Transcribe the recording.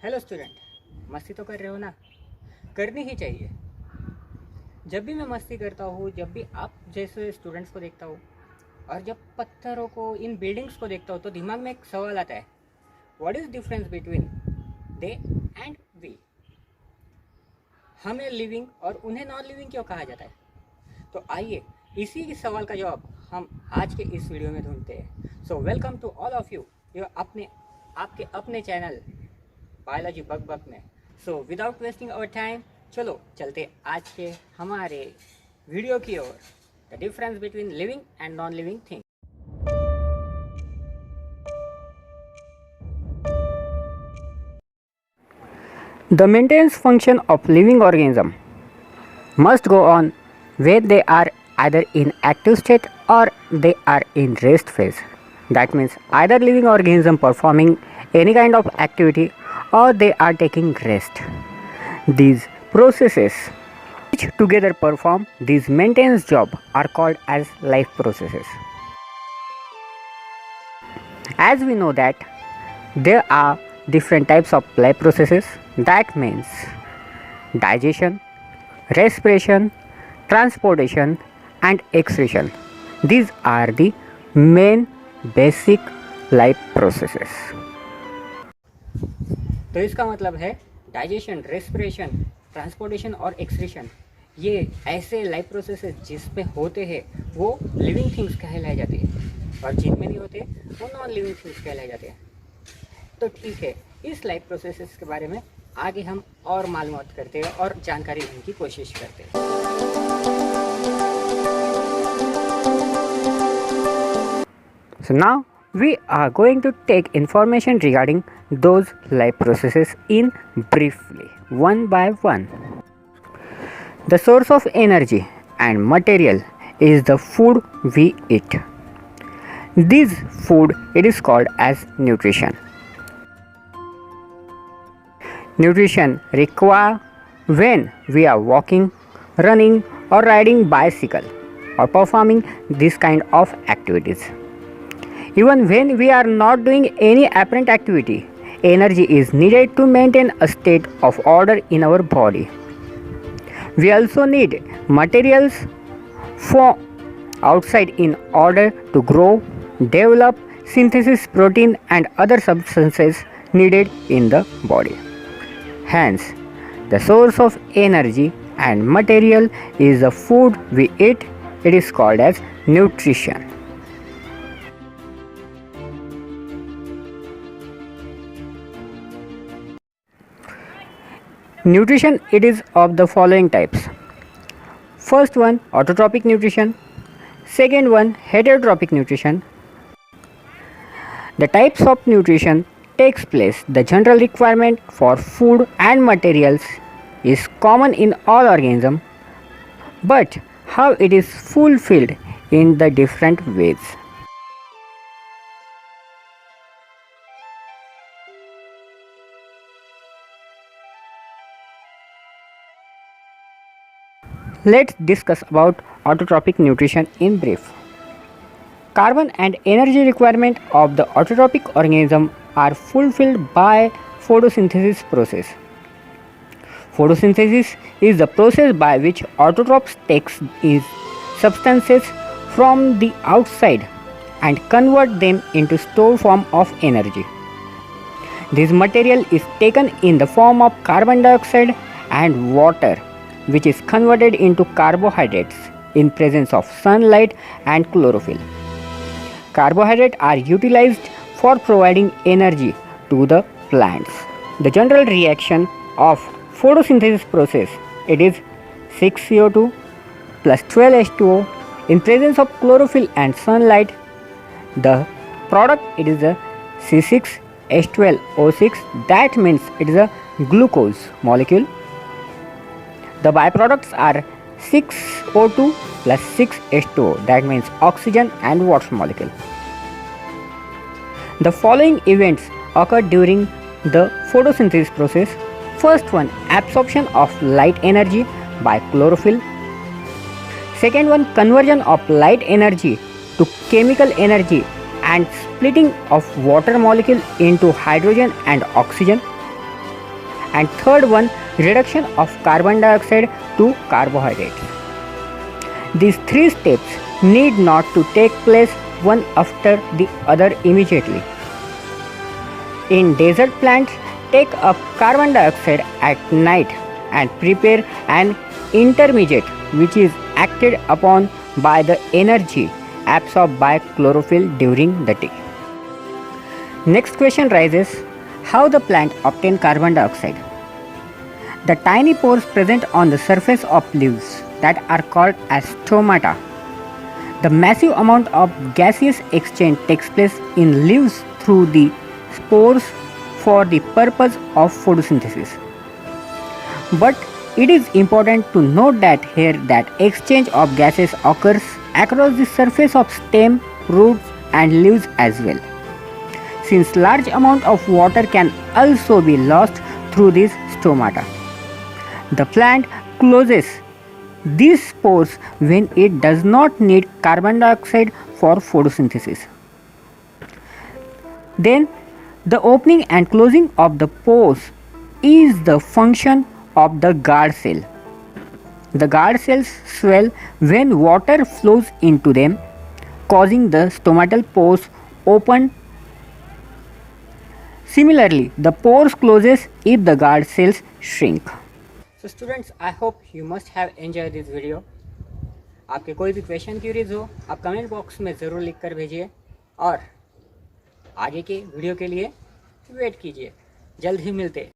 Hello student, मस्ती तो कर रहे हो ना? करनी ही चाहिए। जब भी मैं मस्ती करता हूँ, जब भी आप जैसे स्टूडेंट्स को देखता हूँ और जब पत्थरों को, इन बिल्डिंग्स को देखता हूँ, तो दिमाग में एक सवाल आता है, what is difference between they and we? हमें लिविंग और उन्हें नॉन लिविंग क्यों कहा जाता है? तो आइए इसी सवाल का जवाब हम आज के इस वीडियो में ढूंढते हैं। So welcome to all of you आपके अपने चैनल बायोलॉजी बक बक में। So without wasting our time, चलो चलते आज के हमारे वीडियो की ओर, the difference between living and non living thing. The maintenance function of living organism must go on where they are either in active state or they are in rest phase. That means either living organism performing any kind of activity or they are taking rest. These processes which together perform these maintenance job are called as life processes. As we know that there are different types of life processes, that means digestion, respiration, transportation and excretion. These are the main basic life processes. तो इसका मतलब है digestion, respiration, transportation और excretion, ये ऐसे life processes जिस पे होते हैं वो लिविंग थिंग्स कहलाए जाते हैं, और जिनमें नहीं होते वो नॉन लिविंग थिंग्स कहलाए जाते हैं। तो ठीक है, इस लाइफ प्रोसेसेस के बारे में आगे हम और मालूमात करते हैं और जानकारी लेने की कोशिश करते हैं। So now we are going to take information regarding those life processes in briefly, one by one. The source of energy and material is the food we eat. This food, it is called as nutrition. Nutrition required when we are walking, running or riding bicycle or performing this kind of activities. Even when we are not doing any apparent activity, energy is needed to maintain a state of order in our body. We also need materials from outside in order to grow, develop, synthesis protein and other substances needed in the body. Hence, the source of energy and material is the food we eat. It is called as nutrition. Nutrition, it is of the following types. First one, autotrophic nutrition. Second one, heterotrophic nutrition. The types of nutrition takes place. The general requirement for food and materials is common in all organisms, but how it is fulfilled in the different ways. Let's discuss about autotrophic nutrition in brief. Carbon and energy requirement of the autotrophic organism are fulfilled by photosynthesis process. Photosynthesis is the process by which autotrophs takes these substances from the outside and convert them into stored form of energy. This material is taken in the form of carbon dioxide and water, which is converted into carbohydrates in presence of sunlight and chlorophyll. Carbohydrates are utilized for providing energy to the plants. The general reaction of photosynthesis process, it is 6CO2 plus 12H2O in presence of chlorophyll and sunlight. The product, it is a C6H12O6, that means it is a glucose molecule. The byproducts are 6O2 plus 6H2O, that means oxygen and water molecule. The following events occur during the photosynthesis process. First one, absorption of light energy by chlorophyll. Second one, conversion of light energy to chemical energy and splitting of water molecule into hydrogen and oxygen. and third one, reduction of carbon dioxide to carbohydrates. These three steps need not to take place one after the other immediately. In desert plants, take up carbon dioxide at night and prepare an intermediate which is acted upon by the energy absorbed by chlorophyll during the day. Next question rises, how the plant obtain carbon dioxide? The tiny pores present on the surface of leaves that are called as stomata. The massive amount of gaseous exchange takes place in leaves through the spores for the purpose of photosynthesis. But it is important to note that here that exchange of gases occurs across the surface of stem, roots and leaves as well, since large amount of water can also be lost through these stomata. The plant closes these spores when it does not need carbon dioxide for photosynthesis. Then the opening and closing of the pores is the function of the guard cell. The guard cells swell when water flows into them, causing the stomatal pores open. Similarly, the pores closes if the guard cells shrink. So students, I hope you must have enjoyed this video. आपके कोई भी question curies हो आप comment box में ज़रूर लिख कर भेजिए और आगे के वीडियो के लिए वेट कीजिए। जल्द ही मिलते हैं।